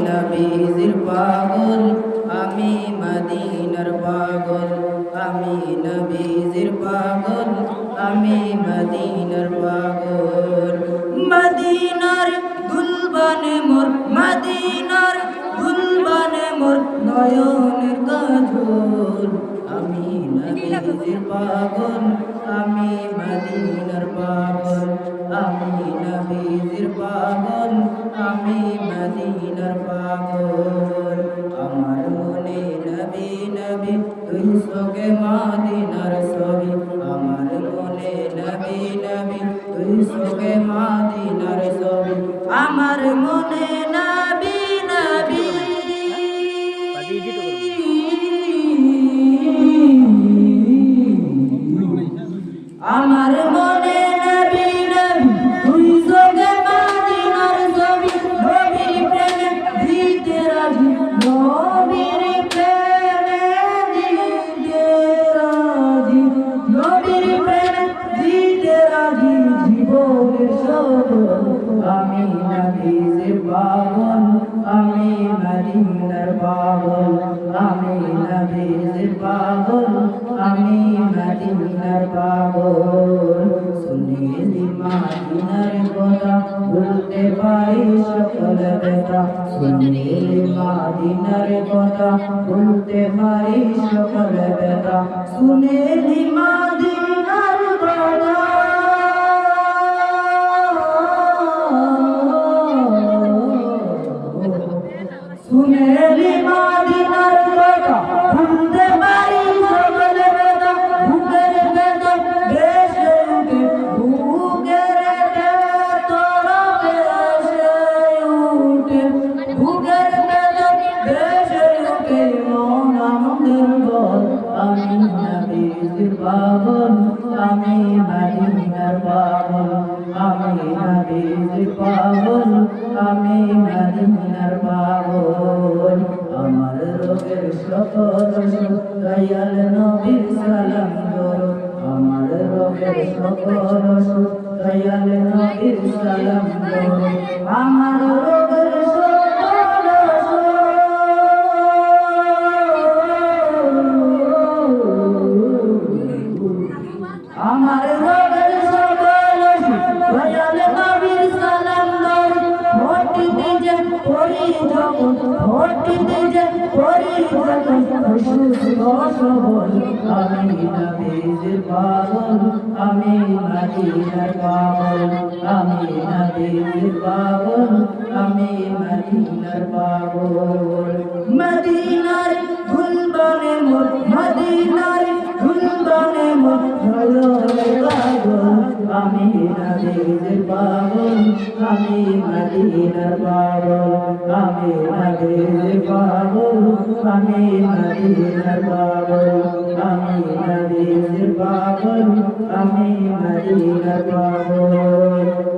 নবীজির পাগল, আমি মদিনার পাগল, আমি নবীজির পাগল, আমি মদিনার পাগল। মদিনার গুলবানে মোর, মদিনার গুলবানে মোর নয়নের কাজল, আমি নবীজির পাগল, আমি মদিনার পাগল, আমি নবীজির পাগল, আমি মদিনার পাগল। আমার মনে নবী নবী তুই সোগে মদিনার ছবি, আমার মনে নবী নবী তুই সোগে মদিনার ছবি, আমার মনে নবী নবী আমার মনে নবী নবী তুই সোগে মদিনার ছবি, নবীর প্রেমে দিতে রাজি, নবীর প্রেমে দিতে রাজি, নবীর প্রেমে দিতে রাজি জীবনের সবল, আমি নবীজির পাগল, আমি মদিনার পাগল, আমি নবীজির পাগল, আমি মদিনার পাগল। শুনিলি মদিনার কথা ভুলতে পারি সকল ব্যথা, শুনিলি মদিনার কথা ভুলতে পারি সকল ব্যথা, শুনিলি মদিনার কথা শুনেলি মদিনার কথা ভুলতে পারি সকল ব্যথা, বুকের ভেতর ভেসে উঠে, বুকের ভেতর ভেসে উঠে, বুকের ভেতর ভেসে উঠে মন আনন্দের বল, আমি নবীজির পাগল, আমি মদিনার পাগল, আমি নবীজির পাগল, আমি মদিনার পাগল। আমার রোগের সকল সুখ দয়াল নবীর সালাম করো, আমার রোগের সকল সুখ দয়াল নবীর সালাম করো, আমার রোগের সকল আমার রোগের সকল দয়াল নবীর সালাম করো, ভোটিতে যে পড়ি যখন, ভোটিতে যে পড়ি যখন অসুস্থ সবল, আমি নবীজির পাগল, আমি মদিনার পাগল, আমি নবীজির পাগল, আমি মদিনার পাগল। মদিনার গুলবানে মোর, মদিনার গুলবানে মোর নয়নের কাজল, আমি নবীজির পাগল, আমি মদিনার পাগল, আমি নবীজির পাগল, আমি মদিনার পাগল, আমি নবীজির পাগল, আমি মদিনার পাগল।